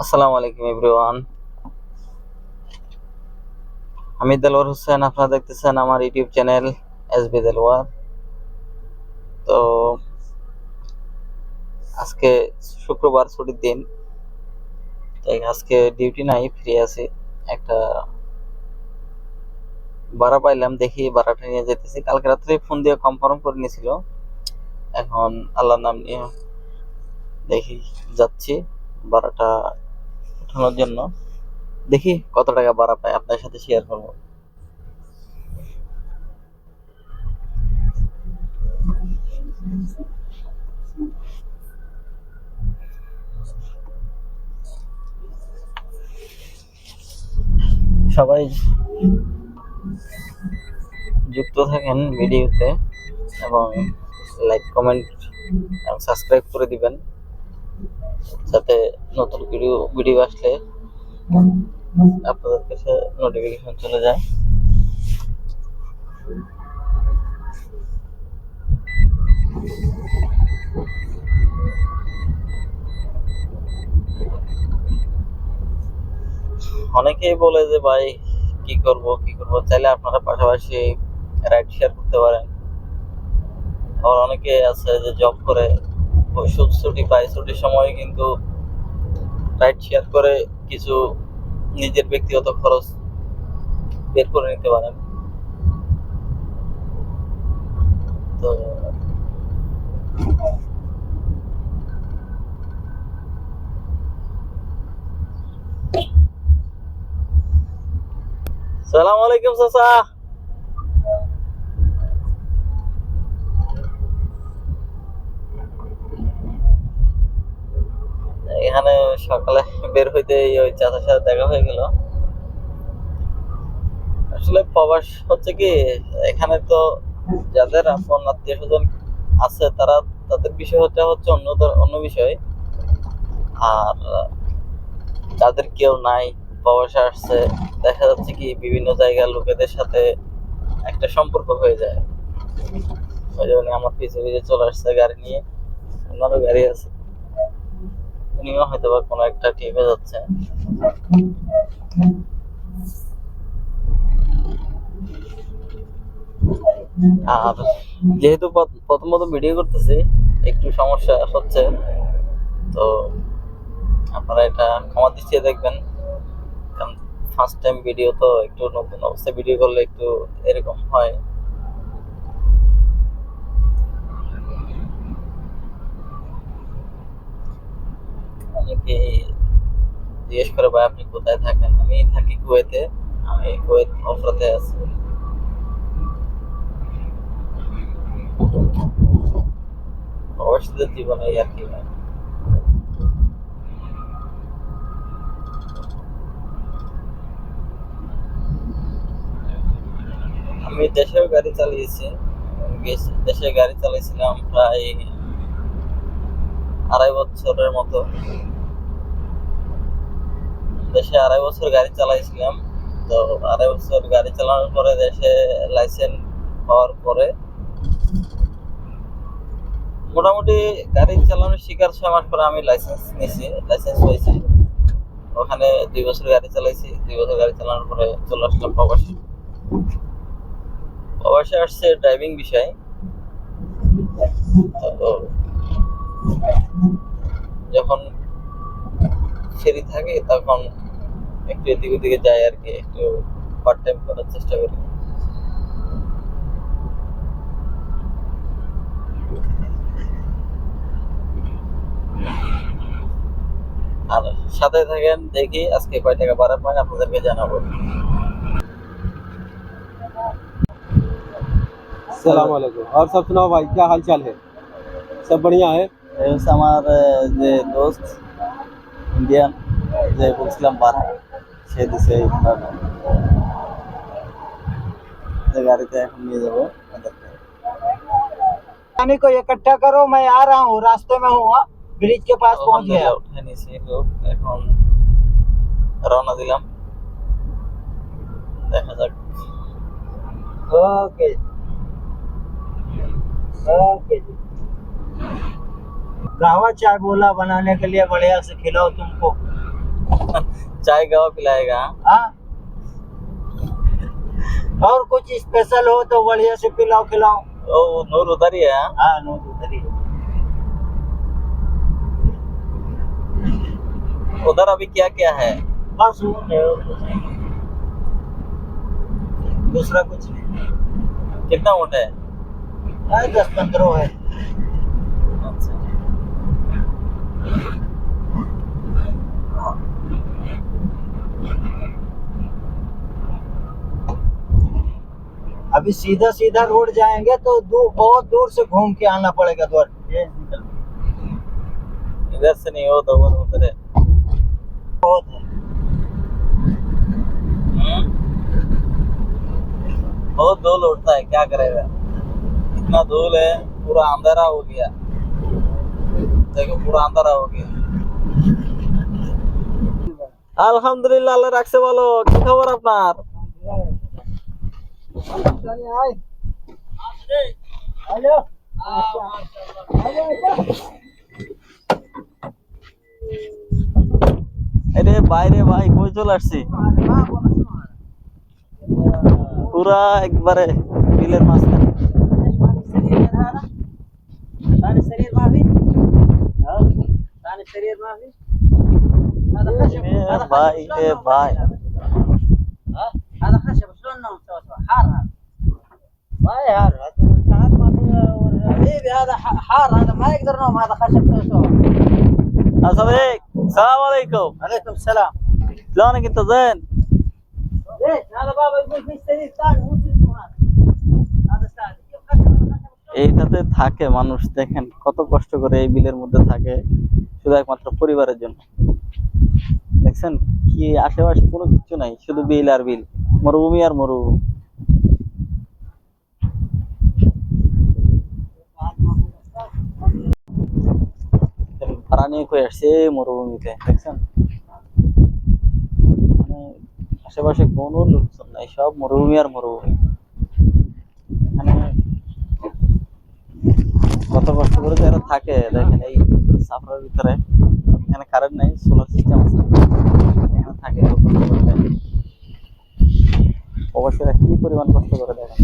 আসসালামু আলাইকুম এভরিওয়ান। আমি দেলোয়ার হোসেন, আপনারা দেখতেছেন আমার ইউটিউব চ্যানেল এসবি দেলোয়ার। তো আজকে শুক্রবার, ছুটির দিন, তাই আজকে ডিউটি নাই, ফ্রি আছি। একটা ভাড়া পাইলাম, দেখি ভাড়াটা নিয়ে যেতেছি। কালকে রাত্রে ফোন দিয়ে কনফার্ম করে নিয়েছিল, এখন আল্লাহর নাম নিয়ে দেখি যাচ্ছি ভাড়াটা ওঠানোর জন্য। দেখি কত টাকা ভাড়া পাই, আপনার সাথে শেয়ার করবো। সবাই যুক্ত থাকেন ভিডিওতে এবং লাইক, কমেন্ট এবং সাবস্ক্রাইব করে দিবেন, যাতে নতুন ভিডিও আসলে আপনাদের কাছে নোটিফিকেশন চলে যায়। অনেকেই বলে যে ভাই কি করব, চাইলে আপনারা পাশাপাশি রাইড শেয়ার করতে পারেন। আবার অনেকে আছে যে জব করে, ওই ছুটি পায়, ছুটির সময় কিন্তু রাইড শেয়ার করে কিছু নিজের ব্যক্তিগত খরচ বের করে নিতে পারেন। তো সালাম আলাইকুম চাচা। এখানে সকালে বের হইতে ওই চাচার সাথে দেখা হয়ে গেল। আসলে প্রবাস হচ্ছে কি, এখানে তো যাদের আপন আত্মীয় স্বজন আছে তারা, তাদের বিষয়টা হচ্ছে অন্য বিষয়। আর যাদের কেউ নাই, প্রবাসে আসছে, দেখা যাচ্ছে কি বিভিন্ন জায়গার লোকেদের সাথে একটা সম্পর্ক হয়ে যায়। ওই জন্য আমার পিছে পিছে চলে আসছে গাড়ি নিয়ে, ওনারও গাড়ি আছে, উনিও হয়তো বা কোনো একটা ট্রিপে যাচ্ছে। আর যেহেতু প্রথম প্রথম ভিডিও করতেছি, একটু সমস্যা হচ্ছে, তো আপনারা এটা ক্ষমা দৃষ্টিতে দেখবেন। কারণ ফার্স্ট টাইম ভিডিও, তো একটু নতুন অবস্থায় ভিডিও করলে একটু এরকম হয়। অনেকে জিজ্ঞেস করে ভাই আপনি কোথায় থাকেন, আমি থাকি কুয়েতে। আমি কুয়েত অফরাতে আছি। প্রবাসীদের জীবনে এই আর কি ভাই। আমি দেশেও গাড়ি চালিয়েছি, দেশে গাড়ি চালিয়েছিলাম প্রায় 2.5 বছরের মতো। দেশে 2.5 বছর গাড়ি চালাইছিলাম। তো 2.5 বছর গাড়ি চালানোর পরে দেশে লাইসেন্স পাওয়ার পরে মোটামুটি গাড়ি চালানো শিখার 6 মাস পরে আমি লাইসেন্স হয়েছি। ওখানে 2 বছর গাড়ি চালাইছি। 2 বছর গাড়ি চালানোর পরে চলে আসলাম প্রবাসী। প্রবাসে আসছে ড্রাইভিং বিষয়। তো যখন ফ্রি থাকে তখন একটু এদিক ওদিকে যাই আর কি, একটু পার্ট টাইম করার চেষ্টা করি। আর সাথে থাকেন, দেখি আজকে কয় টাকা ভাড়া পাই, আপনাদেরকে জানাবো। अस्सलाम वालेकुम। और सब सुनाओ भाई, क्या हाल चाल है? सब बढ़िया है। এই হচ্ছে আমার যে দোস্ত, ইন্ডিয়ান, যে বলছিলাম ভাড়া, সে দিছে এই ভাড়াটা। যে গাড়িতে এখন নিয়ে যাবো ওদেরকে। पानी को इकट्ठा करो, मैं आ रहा हूँ, रास्ते में हूँ, ब्रिज के पास पहुँच गया। আলহামদুলিল্লাহ উঠে নিছি লোক, এখন রওনা দিলাম, দেখা যাক। ओके ओके जी। गावा चाय बोला बनाने के लिए, बढ़िया से खिलाओ तुमको। चाय गावा पिलाएगा। हाँ, और कुछ स्पेशल हो तो बढ़िया से पिलाओ खिलाओ। ओ नूर उधर ही है हाँ? हाँ, नो उधर ही है। उधर अभी क्या क्या है? बस वो है और कुछ नहीं। दूसरा कुछ नहीं। कितना ऊँट है? 10-15 है। अच्छा। अभी सीधा सीधा रोड जाएंगे तो बहुत दूर से घूम के आना पड़ेगा द्वार। ये निकल इधर से नहीं हो तो उधर है। बहुत है। बहुत धूल उड़ता है, क्या करेगा? इतना धूल है, पूरा अंधेरा हो गया। देखो पूरा अंधेरा हो गया। আলহামদুলিল্লাহ, আল্লাহ রাখছে। বলো কি খবর আপনার? हेलो। আরে বাইরে ভাই কই চলে আসছি? পুরা একবারে বিলের মাঝখানে। এ ভাই রে ভাই, هذا خشب شلون نوم سوا حار هذا ما يار هذا ساعات ما في حبيبي هذا حار هذا ما يقدر نوم هذا خشب سوا السلام عليكم. عليكم السلام شلونك انت زين؟ ليش هذا بابا يقول في سرير ثاني مو سرير هذا ثاني كيف خشب هذا خشب এইটাতে থাকে মানুষ, দেখেন কত কষ্ট করে এই বিলের মধ্যে থাকে, শুধু একমাত্র পরিবারের জন্য। দেখছেন কি আশেপাশে কোনো কিছু নাই, শুধু বিল আর বিল, মরুভূমি আর মরুভূমি। ভাড়া নিয়ে কই আসছে এই মরুভূমিতে, দেখছেন মানে আশেপাশে কোনো লোকজন নাই, সব মরুভূমি আর মরুভূমি। মানে কত কষ্ট করে যারা থাকে দেখেন এই সাফারের ভিতরে। এখানে কারেন্ট নাই, সোলার সিস্টেম আছে, এখানে থাকে কত কষ্ট করে। প্রবাসীরা কি পরিমাণ কষ্ট করে দেখেন।